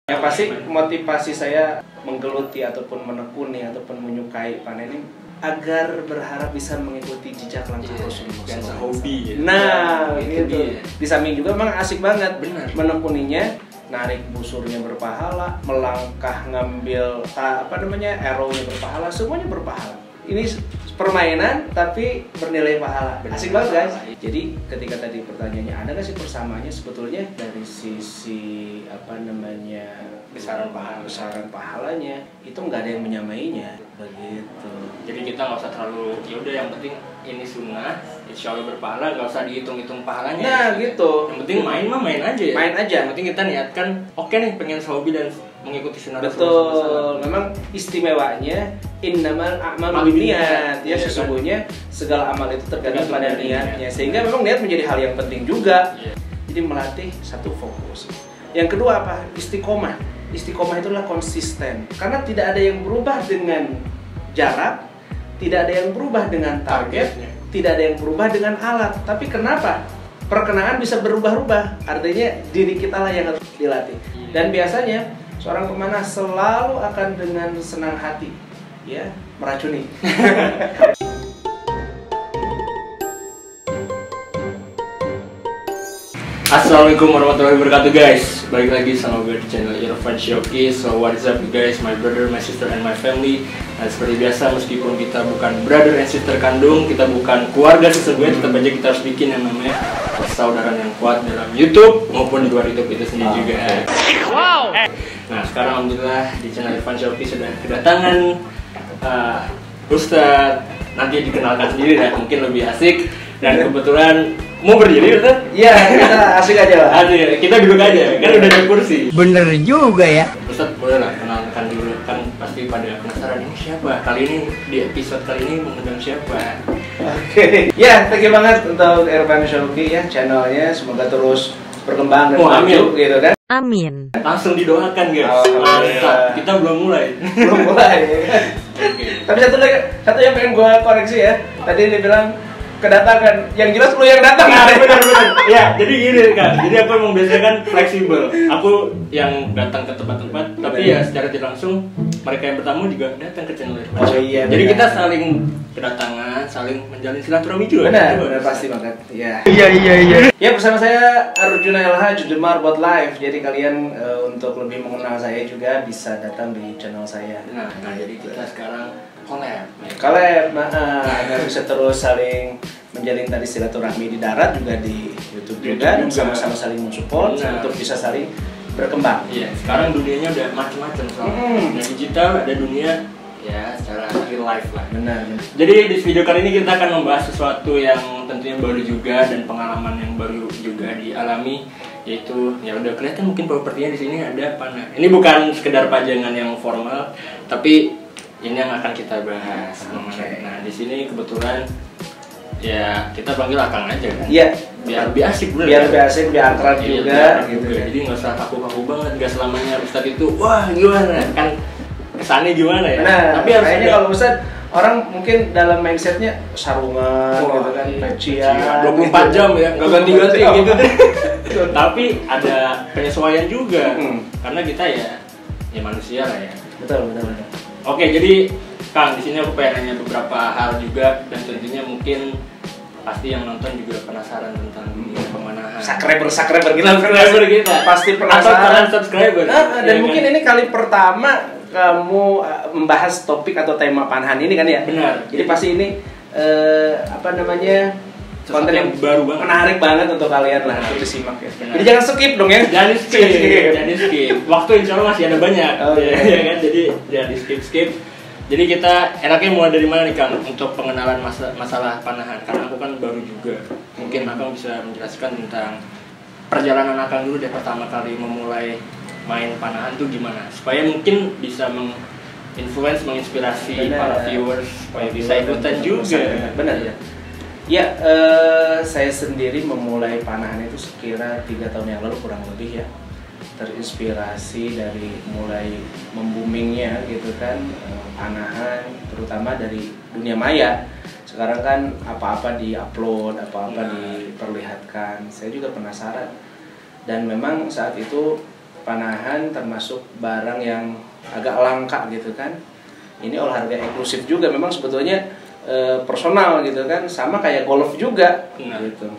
Yang pasti motivasi saya menggeluti ataupun menekuni ataupun menyukai panah ini agar berharap bisa mengikuti jejak langkah Rasulullah. Biasa hobi ya. Nah, itu gitu. dia. Di samping juga memang asik banget Benar. menekuninya, narik busurnya berpahala, melangkah ngambil arrow-nya berpahala, semuanya berpahala. Ini permainan tapi bernilai pahala. Asik banget guys. Jadi ketika tadi pertanyaannya ada nggak sih persamaannya, sebetulnya dari sisi besaran pahalanya itu nggak ada yang menyamainya begitu. Jadi kita nggak usah terlalu yaudah, yang penting ini sunnah, insya Allah berpahala, nggak usah dihitung-hitung pahalanya. Nah gitu. Yang penting main aja ya. Main aja. Yang penting kita niatkan oke nih pengen hobi dan mengikuti sunnah Betul. Rasulullah. Memang istimewanya innamal a'malu binniyat. Ya, sesungguhnya segala amal itu tergantung pada niatnya. Sehingga memang niat menjadi hal yang penting juga. Jadi melatih satu fokus. Yang kedua apa? Istiqomah. Istiqomah itulah konsisten. Karena tidak ada yang berubah dengan jarak, tidak ada yang berubah dengan target, tidak ada yang berubah dengan alat. Tapi kenapa? Perkenaan bisa berubah-ubah. Artinya diri kita lah yang harus dilatih. Dan biasanya seorang pemanah selalu akan dengan senang hati, ya, meracuni. Assalamualaikum warahmatullahi wabarakatuh guys. Balik lagi sama gue di channel Irfan Shoki. So what is up you guys, my brother, my sister, and my family. Nah seperti biasa, meskipun kita bukan brother and sister kandung, kita bukan keluarga sesungguhnya, tetap aja kita harus bikin yang namanya persaudaraan yang kuat dalam YouTube maupun di luar YouTube itu sendiri juga. Wow. Nah sekarang alhamdulillah di channel Irfan Shoki sudah kedatangan Ustadz. Nanti dikenalkan sendiri ya, mungkin lebih asik. Dan kebetulan mau berdiri Ustaz? Iya, kita asik aja lah. Asik, kita duduk aja, kan udah ada kursi. Bener juga ya. Ustaz boleh lah kenalkan dulu, kan pasti pada penasaran ini siapa? Kali ini di episode kali ini mengundang siapa? Oke. Ya, thank you banget untuk Irfan Shoki ya, channelnya semoga terus berkembang dan maju gitu kan. Amin. Langsung didoakan guys. Mantap. Kita belum mulai. Belum mulai. Tapi satu yang pengen gue koreksi ya. Tadi dia bilang kedatangan, yang jelas lu yang datang. Nah, benar. Ya, jadi gini kan. Jadi aku emang biasanya kan fleksibel. Aku yang datang ke tempat-tempat, tapi ya secara tidak langsung mereka yang bertamu juga datang ke channel Irfan. Oh iya. Jadi benar. kita saling kedatangan, saling menjalin silaturahmi juga. Benar pasti banget. Iya. Ya, bersama saya Arjuna LH Judemar buat live. Jadi kalian untuk lebih mengenal saya juga bisa datang di channel saya. Nah, jadi kita sekarang collab. Kalian bisa terus saling menjalin tadi silaturahmi di darat juga di YouTube juga, dan sama-sama saling mensupport untuk bisa saling berkembang. Iya, sekarang dunianya udah macam-macam soalnya. Ada digital, ada dunia ya secara real life lah. Benar. Jadi di video kali ini kita akan membahas sesuatu yang tentunya baru juga dan pengalaman yang baru juga dialami, yaitu ya udah kelihatan mungkin propertinya di sini ada panah. Ini bukan sekedar pajangan yang formal, tapi ini yang akan kita bahas. Okay. Nah, di sini kebetulan ya kita panggil Akang aja kan. Iya. Biar lebih asik bener. Biar lebih asik, biar akrab juga gitu. Jadi nggak usah kaku-kaku banget, nggak selamanya Ustadz itu wah gimana kan kesannya gimana ya. Nah, tapi harus kayaknya kalau Ustadz orang mungkin dalam mindsetnya sarungan gitu kan, pecian 24 jam ya, nggak ganti-ganti gitu deh. Tapi ada penyesuaian juga karena kita ya manusia lah ya. Betul. Oke, jadi Kang, di sini aku pengen nanya beberapa hal juga, dan tentunya mungkin pasti yang nonton juga penasaran tentang dunia pemanahan. Subscriber kita pasti atau penasaran. kalian subscriber. Dan mungkin ini kali pertama kamu membahas topik atau tema panahan ini kan ya? Benar. Jadi pasti ini konten yang baru banget, menarik banget untuk kalian lah untuk disimak ya. Benar. Jadi jangan skip dong ya. Jangan skip. Waktu insya Allah masih ada banyak. Ya kan? Jadi jangan di skip. Jadi kita enaknya mulai dari mana nih Kang untuk pengenalan masalah panahan? Karena aku kan baru juga. Mungkin Akang bisa menjelaskan tentang perjalanan Akang dulu deh pertama kali memulai main panahan tuh gimana? Supaya mungkin bisa menginspirasi para viewers supaya bisa ikutan juga. Benar ya. Ya, saya sendiri memulai panahan itu sekira 3 tahun yang lalu kurang lebih ya. Terinspirasi dari mulai memboomingnya gitu kan panahan, terutama dari dunia maya. Sekarang kan apa-apa diupload, apa-apa diperlihatkan. Saya juga penasaran. Dan memang saat itu panahan termasuk barang yang agak langka gitu kan. Ini olahraga eksklusif juga, memang sebetulnya personal gitu kan, sama kayak golf juga gitu.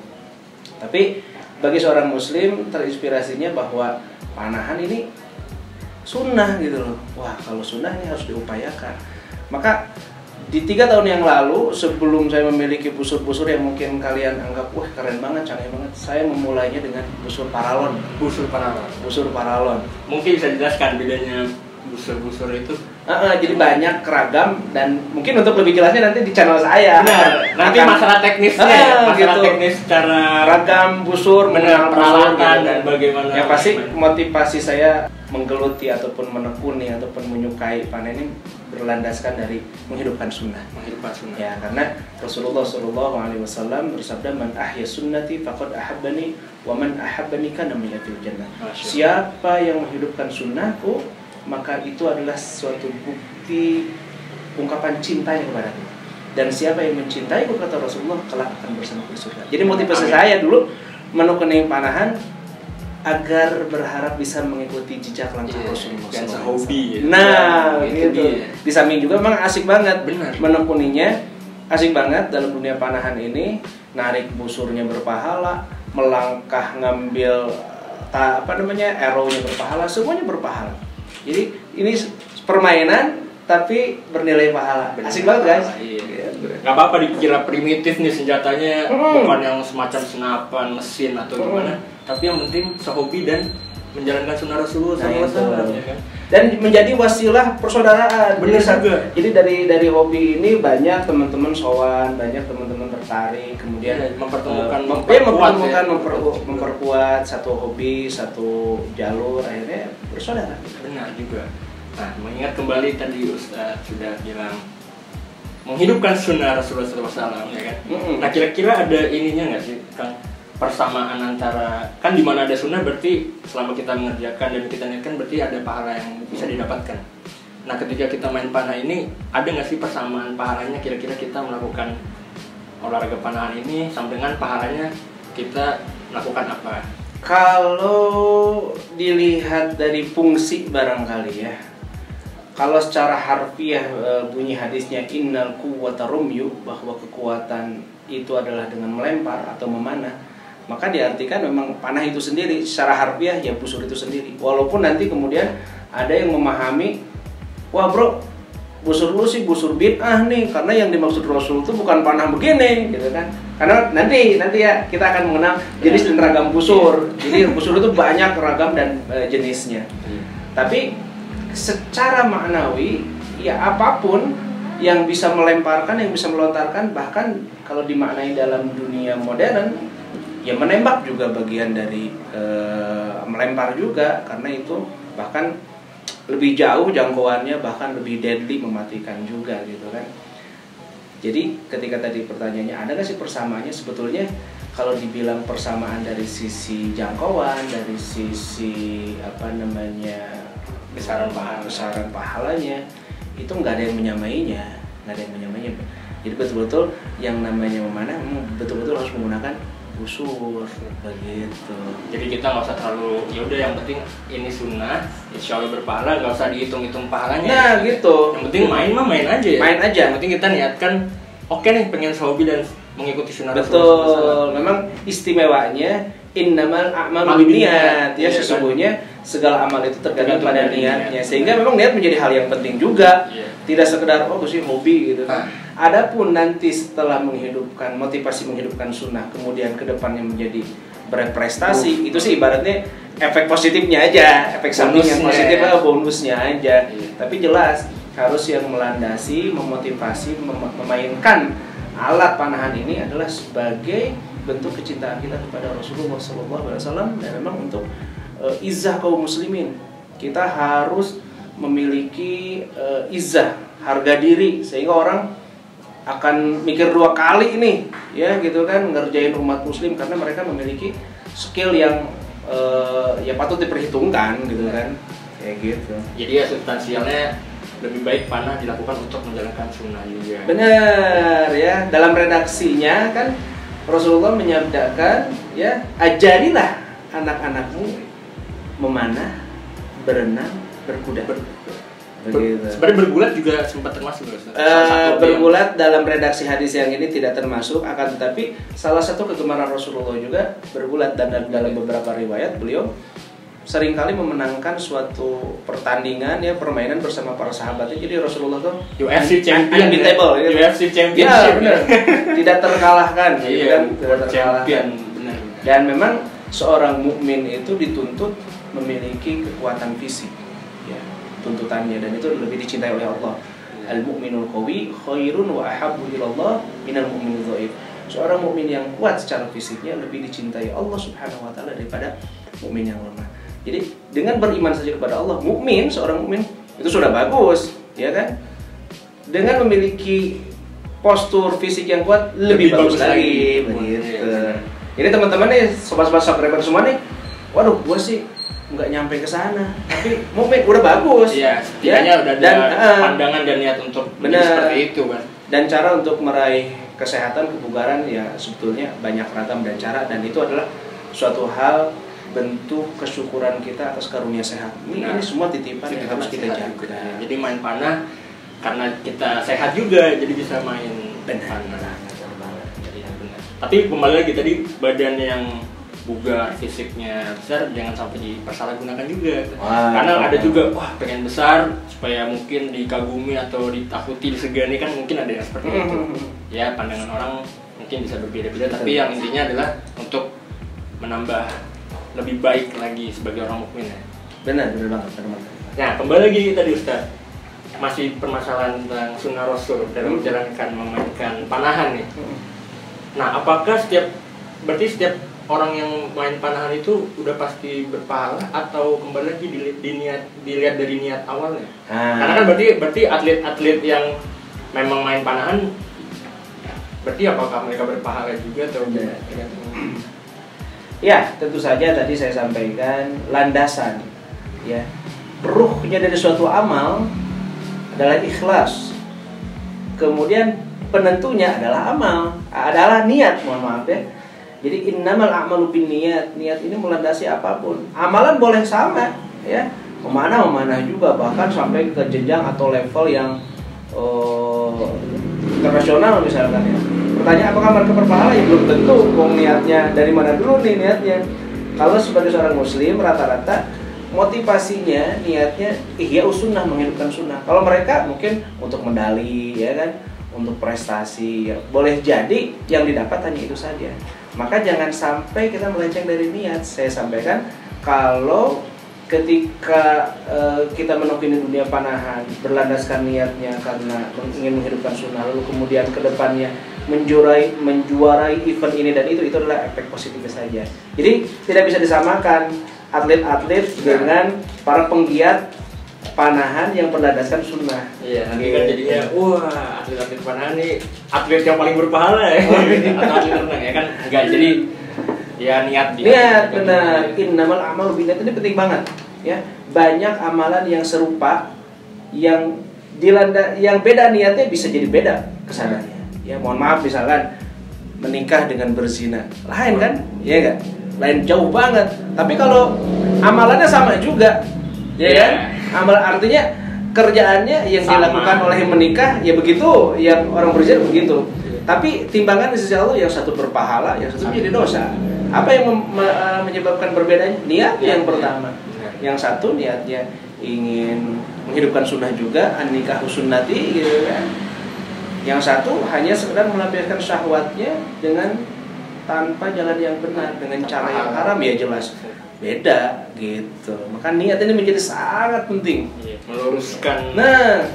Tapi bagi seorang muslim terinspirasinya bahwa panahan ini sunnah gitu loh. Wah, kalau sunnah ini harus diupayakan. Maka di 3 tahun yang lalu, sebelum saya memiliki busur-busur yang mungkin kalian anggap wah keren banget, canggih banget, saya memulainya dengan busur paralon. Busur paralon. Busur paralon. Mungkin bisa dijelaskan bedanya busur-busur itu? Jadi banyak keragam, dan mungkin untuk lebih jelasnya nanti di channel saya. Benar. Nanti masalah teknisnya, masalah gitu. teknis cara ragam busur, benar, peralatan gitu, dan bagaimana. Yang pasti motivasi saya menggeluti ataupun menekuni ataupun menyukai panah ini berlandaskan dari menghidupkan sunnah. Menghidupkan sunnah. Ya, karena Rasulullah SAW bersabda, "Man ahya sunnati faqad ahabbani, wa man ahabbani kana min fil jannah." Siapa yang menghidupkan sunnahku, maka itu adalah suatu bukti ungkapan cintanya kepadaku. Dan siapa yang mencintaiku, kata Rasulullah, kelak akan bersama di surga. Jadi motivasi saya dulu menekuni panahan agar berharap bisa mengikuti jejak langkah Rasulullah. Dan hobi. Nah, gitu. Di samping juga memang asik banget. Benar. Menekuninya asik banget dalam dunia panahan ini. Narik busurnya berpahala, melangkah ngambil arrow-nya berpahala, semuanya berpahala. Jadi ini permainan tapi bernilai pahala. Asik banget guys. Iya. Gak apa-apa dikira primitif nih senjatanya, bukan yang semacam senapan mesin atau gimana. Tapi yang penting sehobi dan menjalankan sunnah Rasulullah SAW, ya kan? Dan menjadi wasilah persaudaraan. Benar juga. Jadi dari hobi ini banyak teman-teman sowan, banyak teman-teman tertarik, kemudian memperkuat satu hobi, satu jalur, akhirnya bersaudara. Benar juga. Nah, mengingat kembali tadi Ustaz sudah bilang menghidupkan sunnah Rasulullah SAW, ya kan? Nah, kira-kira ada ininya nggak sih, Kang? Persamaan antara, kan di mana ada sunnah berarti selama kita mengerjakan dan kita niatkan berarti ada pahala yang bisa didapatkan. Nah, ketika kita main panah ini, ada nggak sih persamaan pahalanya? Kira-kira kita melakukan olahraga panahan ini sama dengan pahalanya kita melakukan apa? Kalau dilihat dari fungsi barangkali ya, kalau secara harfiah bunyi hadisnya innal quwwata rumyu, bahwa kekuatan itu adalah dengan melempar atau memanah, maka diartikan memang panah itu sendiri secara harfiah ya busur itu sendiri. Walaupun nanti kemudian ada yang memahami, wah bro, busur lu sih busur bid'ah nih, karena yang dimaksud Rasul itu bukan panah begini gitu kan. Karena nanti ya kita akan mengenal jenis dan ragam busur. Jadi busur itu banyak ragam dan jenisnya. Tapi secara maknawi ya apapun yang bisa melemparkan, yang bisa melontarkan, bahkan kalau dimaknai dalam dunia modern ya menembak juga bagian dari melempar juga, karena itu bahkan lebih jauh jangkauannya, bahkan lebih deadly, mematikan juga gitu kan. Jadi ketika tadi pertanyaannya ada nggak sih persamaannya, sebetulnya kalau dibilang persamaan dari sisi jangkauan, dari sisi besaran pahalanya, itu nggak ada yang menyamainya, Jadi betul-betul yang namanya memanah betul-betul harus menggunakan busur begitu. Jadi kita nggak usah terlalu, ya udah yang penting ini sunnah, insya Allah berpahala, nggak usah dihitung-hitung pahalanya. Nah gitu. Yang penting main aja ya. Main aja. Yang penting kita niatkan, oke nih pengen hobi dan mengikuti sunnah. Betul. Memang istimewanya innamal a'malu binniyat, ya sesungguhnya segala amal itu tergantung pada niatnya. Sehingga memang niat menjadi hal yang penting juga. Tidak sekedar sih hobi gitu kan. Adapun nanti setelah motivasi menghidupkan sunnah, kemudian kedepannya menjadi berprestasi, itu sih ibaratnya efek positifnya aja, efek samping yang positif bonusnya aja. Tapi jelas harus yang melandasi, memotivasi, memainkan alat panahan ini adalah sebagai bentuk kecintaan kita kepada Rasulullah SAW, dan memang untuk izzah kaum muslimin. Kita harus memiliki izzah, harga diri, sehingga orang akan mikir 2 kali ini ya gitu kan ngerjain umat muslim, karena mereka memiliki skill yang ya patut diperhitungkan gitu kan, kayak gitu. Jadi ya substansialnya lebih baik panah dilakukan untuk menjalankan sunnah juga. Benar ya, dalam redaksinya kan Rasulullah menyabdakan ya, ajarilah anak-anakmu memanah berenang, berkuda. Begitu. Sebenarnya bergulat juga sempat termasuk Ustaz. Bergulat dalam redaksi hadis yang ini tidak termasuk, akan tetapi salah satu kegemaran Rasulullah juga bergulat, dan dalam beberapa riwayat beliau seringkali memenangkan suatu pertandingan ya, permainan bersama para sahabatnya. Jadi Rasulullah tuh UFC champion, unbeatable, ya. UFC championship, ya, tidak terkalahkan, gitu iya, kan, tidak terkalahkan. Benar. Dan memang seorang mukmin itu dituntut memiliki kekuatan fisik, ya, tuntutannya, dan itu lebih dicintai oleh Allah. Al-mu'minul qawi khairun wa ahabbu ilallah minal mu'minul dhaif. Seorang mukmin yang kuat secara fisiknya lebih dicintai Allah Subhanahu wa taala daripada mukmin yang lemah. Jadi dengan beriman saja kepada Allah, seorang mukmin itu sudah bagus, ya kan? Dengan memiliki postur fisik yang kuat lebih bagus lagi, begitu. Jadi teman-teman nih, sobat-sobat subscriber semua nih, waduh, gua sih nggak nyampe ke sana, tapi mukmin udah bagus. Iya, setidaknya udah ada pandangan dan niat untuk seperti itu, kan. Dan cara untuk meraih kesehatan, kebugaran ya sebetulnya banyak ragam dan cara, dan itu adalah suatu hal bentuk kesyukuran kita atas karunia sehat. Ini semua titipan yang harus kita jaga. Jadi main panah karena kita sehat juga, jadi bisa main panah. Tapi kembali lagi tadi, badan yang bugar, fisiknya besar, jangan sampai dipersalahgunakan juga. Karena ada juga, pengen besar supaya mungkin dikagumi atau ditakuti, disegani, kan mungkin ada yang seperti itu. Ya, pandangan orang mungkin bisa berbeda-beda, tapi yang intinya adalah untuk menambah lebih baik lagi sebagai orang mukmin, ya. Benar banget. Nah, kembali lagi tadi Ustaz, masih permasalahan tentang sunnah Rasul dalam menjalankan memainkan panahan nih. Nah, apakah berarti setiap orang yang main panahan itu udah pasti berpahala, atau kembali lagi dilihat dari niat awalnya? Karena kan berarti atlet-atlet yang memang main panahan, berarti apakah mereka berpahala juga atau tidak? Ya, tentu saja tadi saya sampaikan landasan, ya, ruhnya dari suatu amal adalah ikhlas. Kemudian penentunya adalah niat, mohon maaf ya. Jadi innamal a'malu binniyat, niat ini melandasi apapun. Amalan boleh sama, ya, memanah juga, bahkan sampai ke jenjang atau level yang internasional misalkan, ya. Pertanyaan apakah mereka berpahala, ya belum tentu. Niatnya dari mana dulu nih niatnya? Kalau sebagai seorang muslim rata-rata motivasinya, niatnya ihya sunnah, menghidupkan sunnah. Kalau mereka mungkin untuk medali, ya kan, untuk prestasi, ya. Boleh jadi yang didapat hanya itu saja. Maka jangan sampai kita melenceng dari niat. Saya sampaikan, kalau ketika kita menekuni dunia panahan berlandaskan niatnya karena ingin menghidupkan sunnah, lalu kemudian kedepannya menjuarai event ini dan itu adalah efek positifnya saja. Jadi tidak bisa disamakan atlet-atlet dengan para penggiat panahan yang berlandaskan sunnah. Iya, nanti kan jadinya atlet-atlet panahan nih atlet yang paling berpahala, ya. Atau atlet renang, ya kan? Enggak, jadi ya niat benar. Innamal a'malu binniyat ini penting banget, ya. Banyak amalan yang serupa yang beda niatnya bisa jadi beda kesananya. Ya, mohon maaf, misalkan menikah dengan berzina, lain kan? Ya enggak? Lain jauh banget. Tapi kalau amalannya sama juga, ya kan? Amal artinya kerjaannya yang dilakukan oleh yang menikah ya begitu, yang orang berzina begitu. Tapi timbangan di sisi Allah, yang satu berpahala, yang satu menjadi dosa. Apa yang menyebabkan perbedaannya? Niat yang pertama. Yang satu niatnya ingin menghidupkan sunnah juga, an-nikah sunnati, gitu kan. Yang satu hanya sekedar melampiaskan syahwatnya dengan tanpa jalan yang benar, dengan cara yang haram, ya jelas beda gitu. Maka niat ini menjadi sangat penting. Meluruskan. Nah,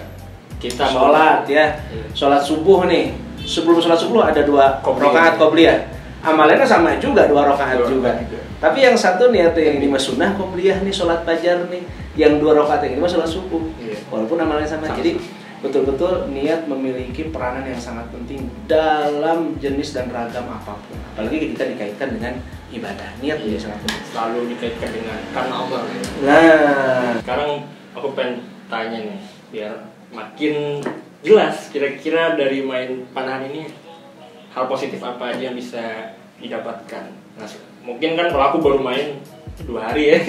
kita sholat, ya, sholat subuh nih. Sebelum sholat subuh ada 2 rakaat qobliyah. Amalannya sama juga, 2 rakaat juga. Tapi yang satu niatnya yang 5 sunnah qobliyah nih, sholat fajar nih. Yang 2 rakaat yang 5 sholat subuh. Walaupun amalannya sama. Jadi betul-betul niat memiliki peranan yang sangat penting dalam jenis dan ragam apapun. Apalagi kita dikaitkan dengan ibadah. Niat menjadi sangat penting. Selalu dikaitkan dengan karena Allah. Nah, sekarang aku pengen tanya nih, biar makin jelas kira-kira dari main panahan ini hal positif apa aja yang bisa didapatkan. Nah, mungkin kan kalau aku baru main 2 hari ya.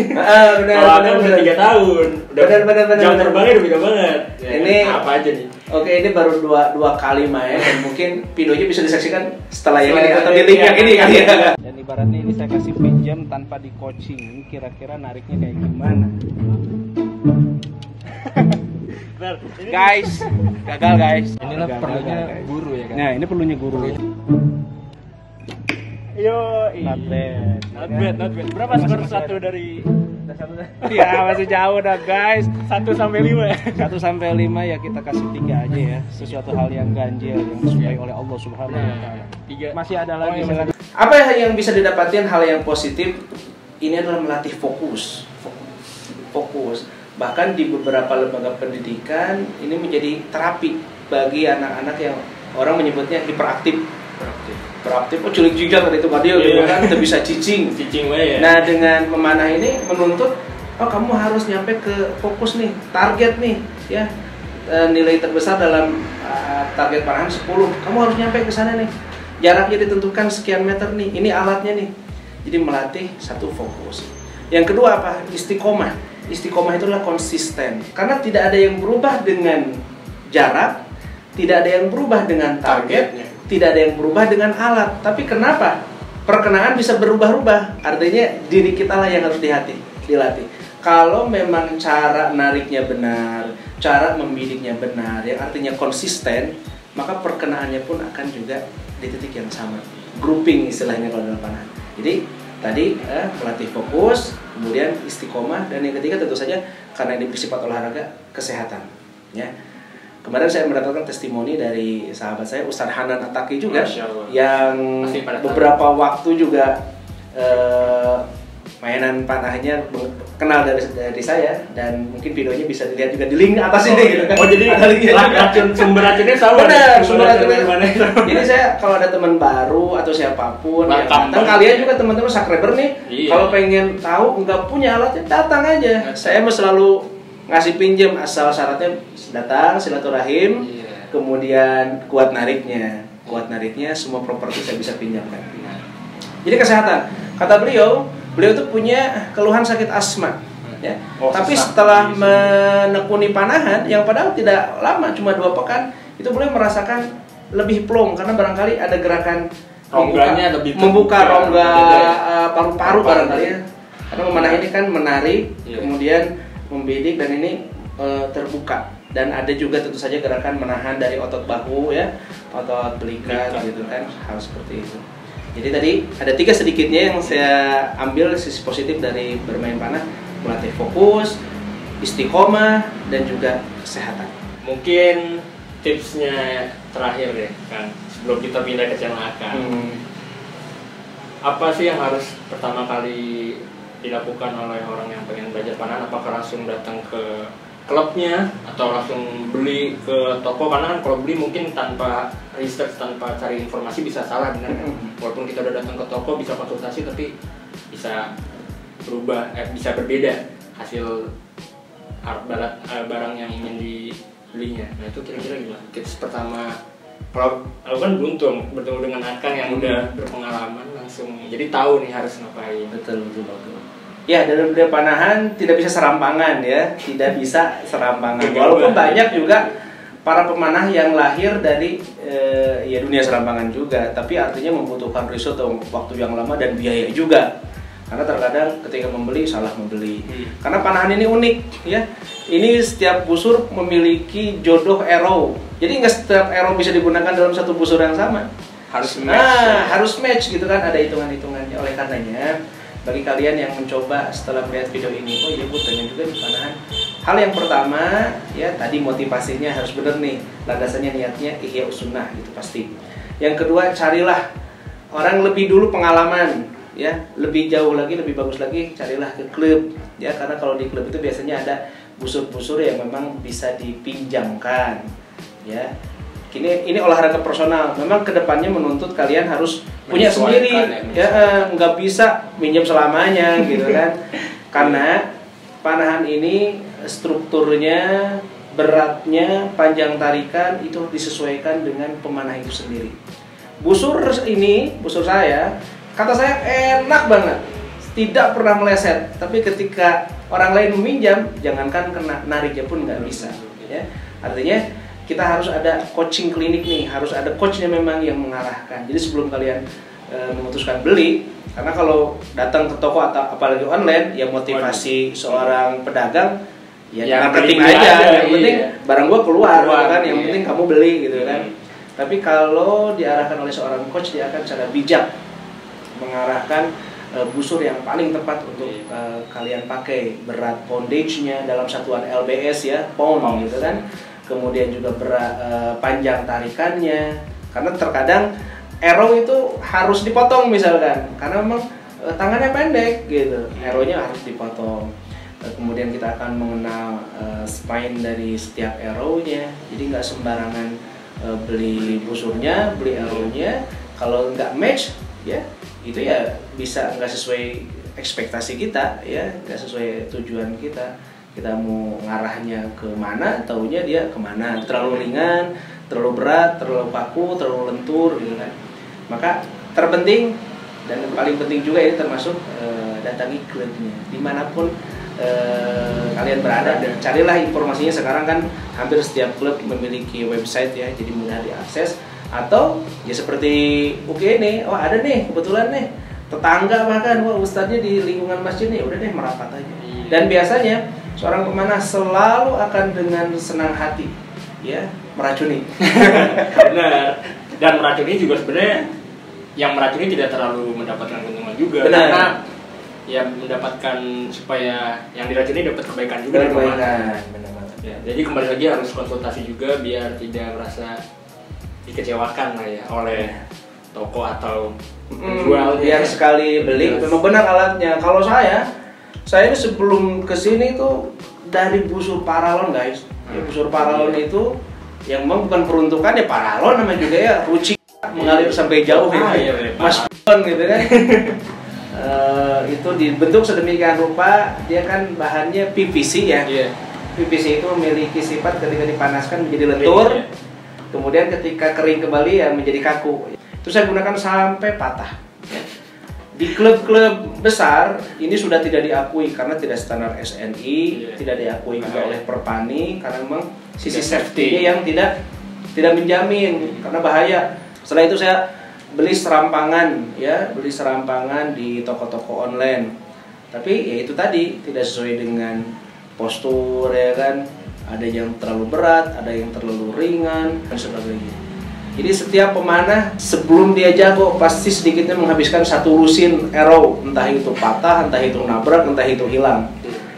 Benar. Kalau Akang udah 3 tahun. Benar. Jam terbangnya udah beda banget. Ya, ini apa aja nih? Oke, ini baru dua kali main dan mungkin videonya bisa disaksikan setelah yang ini atau di link yang ini kali ya. Dan ibaratnya ini saya kasih pinjam tanpa di coaching. Ini kira-kira nariknya kayak gimana? Guys, gagal guys. Inilah perlunya guru ya kan. Nah, ini perlunya guru. Yo, Not bad. not bad. Berapa skor 1 dari Ya masih jauh dah guys. 1 sampai 5 ya? 1 sampai 5 ya kita kasih 3 aja ya. Sesuatu hal yang ganjil yang disukai oleh Allah Subhanahu wa taala. 3. Masih ada lagi. Oh, iya. Apa yang bisa didapatkan hal yang positif? Ini adalah melatih fokus. Bahkan di beberapa lembaga pendidikan ini menjadi terapi bagi anak-anak yang orang menyebutnya hiperaktif. Beraktif, culik jujur dari itu Madio gitu kan, kita bisa cicing ya. Nah dengan memanah ini menuntut, kamu harus nyampe ke fokus nih, target nih ya, nilai terbesar dalam target panahan 10, kamu harus nyampe ke sana nih, jaraknya ditentukan sekian meter nih, ini alatnya nih. Jadi melatih satu fokus. Yang kedua apa? Istiqomah. Istiqomah itu adalah konsisten, karena tidak ada yang berubah dengan jarak, tidak ada yang berubah dengan target, tidak ada yang berubah dengan alat. Tapi kenapa? Perkenaan bisa berubah-ubah. Artinya diri kita lah yang harus dilatih. Kalau memang cara nariknya benar, cara membidiknya benar, yang artinya konsisten, maka perkenaannya pun akan juga di titik yang sama. Grouping istilahnya kalau dalam panahan. Jadi tadi melatih fokus, kemudian istiqomah, dan yang ketiga tentu saja karena ini bersifat olahraga, kesehatan. Ya. Kemarin saya mendapatkan testimoni dari sahabat saya Ustadz Hanan Ataki juga, yang beberapa waktu juga mainan panahnya kenal dari saya, dan mungkin videonya bisa dilihat juga di link atas ini gitu kan. Oh jadi sumber racunnya sama. Benar, sumber racunnya. Jadi saya kalau ada teman baru atau siapapun yang datang, kalian juga teman-teman subscriber nih, kalau pengen tahu nggak punya alatnya, datang aja. Saya selalu ngasih pinjam asal syaratnya datang, silaturahim, kemudian kuat nariknya, semua properti saya bisa pinjamkan. Jadi kesehatan, kata beliau itu punya keluhan sakit asma, ya. Tapi setelah menekuni panahan yang padahal tidak lama, cuma 2 pekan, itu beliau merasakan lebih plong karena barangkali ada gerakan membuka rongga paru-paru barangkali ya. Karena memanah ini kan menarik, kemudian membidik, dan ini terbuka, dan ada juga tentu saja gerakan menahan dari otot bahu ya, otot belikat gitu kan, hal seperti itu. Jadi tadi ada 3 sedikitnya yang saya ambil sisi positif dari bermain panah: melatih fokus, istiqomah, dan juga kesehatan. Mungkin tipsnya terakhir deh Kang, sebelum kita pindah ke channel Akang. Apa sih yang harus pertama kali dilakukan oleh orang yang pengen belajar panahan? Apakah langsung datang ke klubnya atau langsung beli ke toko? Karena kan kalau beli mungkin tanpa research, tanpa cari informasi bisa salah, benar kan? Walaupun kita udah datang ke toko bisa konsultasi, tapi bisa berubah, bisa berbeda hasil barang yang ingin dibelinya. Nah itu kira-kira gimana? Tips pertama, kalau aku kan beruntung bertemu dengan Akang yang udah berpengalaman, langsung jadi tahu nih harus ngapain. Betul. Ya, dalam dunia panahan tidak bisa serampangan ya, tidak bisa serampangan. Walaupun banyak juga para pemanah yang lahir dari ya dunia serampangan juga, tapi artinya membutuhkan riset waktu yang lama dan biaya juga. Karena terkadang ketika membeli salah membeli. Karena panahan ini unik ya. Ini setiap busur memiliki jodoh arrow. Jadi nggak setiap arrow bisa digunakan dalam satu busur yang sama. Harus match. Harus match gitu kan, ada hitungan-hitungannya. Oleh karenanya bagi kalian yang mencoba setelah melihat video ini, oh iya Bu, pengen juga di panahan. Hal yang pertama ya tadi motivasinya harus benar nih, landasannya niatnya ihya sunnah gitu pasti. Yang kedua, carilah orang lebih dulu pengalaman ya, lebih jauh lagi, lebih bagus lagi, carilah ke klub ya, karena kalau di klub itu biasanya ada busur-busur yang memang bisa dipinjamkan ya. Ini olahraga personal, memang kedepannya menuntut kalian harus punya sendiri ya, nggak bisa minjem selamanya gitu kan. Karena panahan ini strukturnya, beratnya, panjang tarikan itu disesuaikan dengan pemanah itu sendiri. Busur ini, busur saya, kata saya enak banget, tidak pernah meleset, tapi ketika orang lain meminjam, jangankan kena nariknya pun nggak bisa. Ya. Artinya kita harus ada coaching klinik nih, harus ada coachnya memang yang mengarahkan. Jadi sebelum kalian memutuskan beli, karena kalau datang ke toko atau apalagi online, ya motivasi seorang pedagang ya marketing aja, yang penting barang gua keluar kan, yang penting kamu beli gitu kan. Tapi kalau diarahkan oleh seorang coach, dia akan secara bijak mengarahkan busur yang paling tepat untuk kalian pakai, berat poundage-nya dalam satuan LBS ya, pound gitu kan. Kemudian juga berat panjang tarikannya, karena terkadang arrow itu harus dipotong misalkan, karena memang tangannya pendek gitu, arrow-nya harus dipotong. Kemudian kita akan mengenal spine dari setiap arrow-nya, jadi nggak sembarangan beli busurnya, beli arrow-nya. Kalau nggak match ya itu ya bisa nggak sesuai ekspektasi kita, ya nggak sesuai tujuan kita. Kita mau ngarahnya ke mana, taunya dia kemana, terlalu ringan, terlalu berat, terlalu kaku, terlalu lentur gitu kan. Maka terpenting dan yang paling penting juga ini termasuk datangi klubnya dimanapun kalian berada, dan carilah informasinya. Sekarang kan hampir setiap klub memiliki website ya, jadi mudah diakses. Atau ya seperti ini, oh ada nih kebetulan nih tetangga, bahkan wah ustadznya di lingkungan masjid nih, udah deh merapat aja. Dan biasanya seorang pemanah selalu akan dengan senang hati ya meracuni. Benar. Dan meracuni juga sebenarnya yang meracuni tidak terlalu mendapatkan keuntungan juga. Benar. Karena ya mendapatkan supaya yang diracuni dapat kebaikan juga dari pemanah. Benar banget. Ya, jadi kembali lagi harus konsultasi juga biar tidak merasa dikecewakan lah ya oleh toko atau penjual. Yang sekali beli memang benar alatnya. Kalau saya ini sebelum kesini tuh dari busur paralon guys. Ya, busur paralon itu yang memang bukan peruntukan ya paralon namanya juga ya, ruci mengalir sampai jauh gitu. Mas gitu kan. Itu dibentuk sedemikian rupa, dia kan bahannya PVC ya. PVC itu memiliki sifat ketika dipanaskan menjadi lentur. Kemudian ketika kering kembali ya menjadi kaku. Itu saya gunakan sampai patah. Di klub-klub besar ini sudah tidak diakui karena tidak standar SNI, tidak diakui juga oleh Perpani karena memang sisi safety-nya yang tidak menjamin karena bahaya. Setelah itu saya beli serampangan ya, beli serampangan di toko-toko online. Tapi ya itu tadi tidak sesuai dengan postur ya kan. Ada yang terlalu berat, ada yang terlalu ringan dan sebagainya. Jadi setiap pemanah sebelum dia jago pasti sedikitnya menghabiskan satu lusin arrow, entah itu patah, entah itu nabrak, entah itu hilang.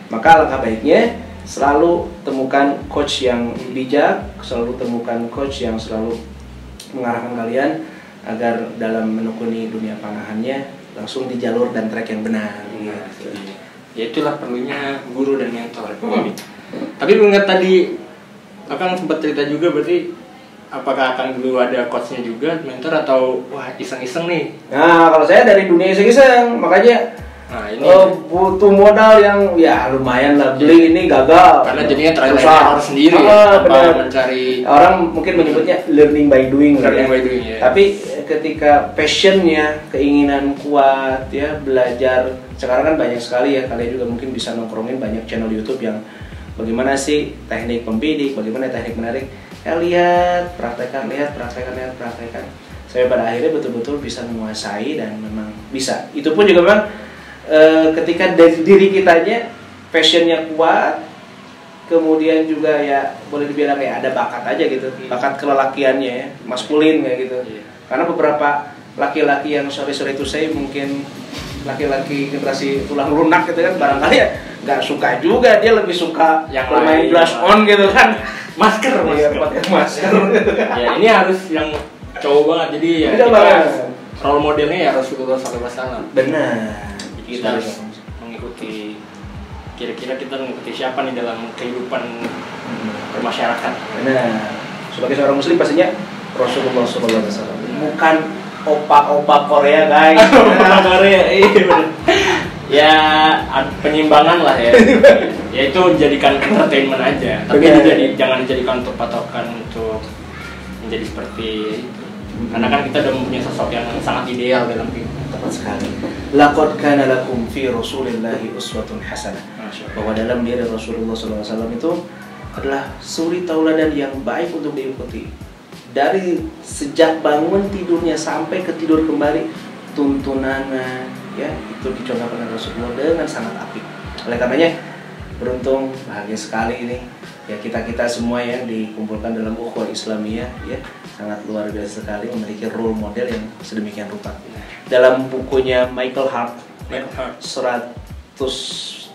Maka alangkah baiknya selalu temukan coach yang bijak, selalu temukan coach yang selalu mengarahkan kalian agar dalam menekuni dunia panahannya langsung di jalur dan track yang benar. Gitu. Ya itulah perlunya guru dan mentor. Tapi mengingat tadi Akang sempat cerita juga, berarti apakah Akang dulu ada coachnya juga, mentor, atau wah iseng-iseng nih? Nah kalau saya dari dunia iseng-iseng, makanya butuh modal yang ya lumayan lah, beli ini gagal karena jadinya terasa sendiri mencari, orang mungkin menyebutnya learning by doing ya. Tapi ketika passionnya, keinginan kuat ya, belajar. Sekarang kan banyak sekali ya, kalian juga mungkin bisa nongkrongin banyak channel YouTube yang bagaimana sih teknik membidik, bagaimana teknik menarik. Lihat, praktekkan. Saya pada akhirnya betul-betul bisa menguasai dan memang bisa. Itu pun juga memang ketika dari diri kitanya passionnya kuat, kemudian juga ya boleh dibilang kayak ada bakat aja gitu, bakat kelelakiannya ya, maskulin kayak gitu. Karena beberapa laki-laki yang sore-sore itu saya mungkin laki-laki generasi tulang lunak gitu kan, barangkali ya nggak suka juga, dia lebih suka yang bermain blush on gitu kan, masker pakai masker ya ini harus yang cowok banget, jadi ya kita role modelnya ya Rasulullah SAW. Benar. Kita harus mengikuti, kira-kira kita mengikuti siapa nih dalam kehidupan bermasyarakat. Benar. Sebagai seorang muslim pastinya Rasulullah SAW, bukan opa-opa Korea guys. Opa Korea, iya benar. Ya penyimbangan lah ya. Ya itu jadikan entertainment aja. Tapi jangan dijadikan untuk patokan untuk menjadi seperti itu. Karena kan kita udah mempunyai sosok yang sangat ideal dalam kehidupan. Tepat sekali. Laqad kana lakum fi Rasulillahi uswatun hasanah. Bahwa dalam diri Rasulullah SAW itu adalah suri tauladan yang baik untuk diikuti. Dari sejak bangun tidurnya sampai ke tidur kembali, tuntunannya ya itu dicontohkan oleh Rasulullah dengan sangat apik. Oleh karenanya beruntung, bahagia sekali ini ya kita semua yang dikumpulkan dalam ukhuwah Islamiyah ya, sangat luar biasa sekali memiliki role model yang sedemikian rupa. Dalam bukunya Michael Hart 100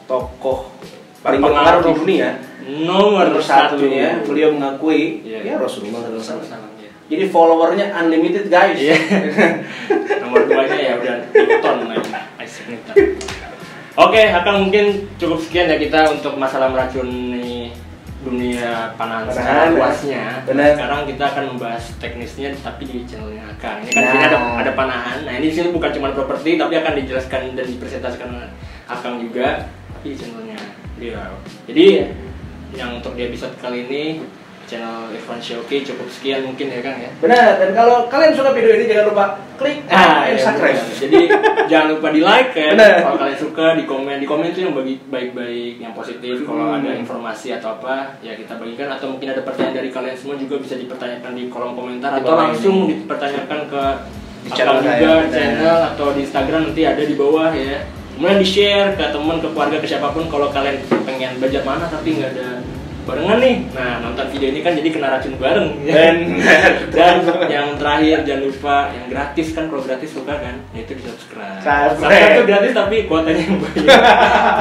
tokoh paling berpengaruh di dunia, nomor satunya beliau mengakui ya Rasulullah SAW. Jadi followernya unlimited guys. Nomor 2-nya ya udah ikuton lagi. Oke, akan mungkin cukup sekian ya kita untuk masalah meracuni dunia panahan secara luasnya. Sekarang kita akan membahas teknisnya tapi di channelnya Akang. Ini kan sini ada panahan. Nah, ini di sini bukan cuma properti tapi akan dijelaskan dan dipresentasikan Akang juga di channelnya dia. Jadi yang untuk di episode kali ini channel Irfan Syauqi cukup sekian mungkin ya Kang ya. Benar, dan kalau kalian suka video ini jangan lupa klik subscribe. Jadi jangan lupa di like ya. Kalau kalian suka di komen itu yang baik-baik, yang positif. Kalau ada informasi atau apa ya kita bagikan, atau mungkin ada pertanyaan dari kalian semua juga bisa dipertanyakan di kolom komentar atau langsung dipertanyakan ke channel juga, channel atau di Instagram nanti ada di bawah ya. Kemudian di-share ke teman, ke keluarga, ke siapapun kalau kalian pengen belajar mana tapi nggak ada barengan nih. Nah, nonton video ini kan jadi kena racun bareng. Dan yang terakhir jangan lupa yang gratis kan, kalau gratis suka kan, yaitu di subscribe. Subscribe itu gratis tapi kuotanya yang banyak.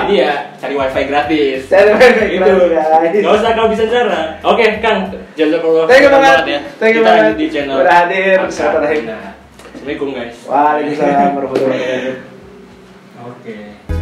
Jadi ya cari wifi gratis. Cari wifi gratis guys. Gak usah kau bisa cara. Oke, Kang. Jazakallah. Thank you banget ya. Thank you banget di channel. Berhadir. Assalamualaikum guys. Waalaikumsalam warahmatullahi wabarakatuh. Oke.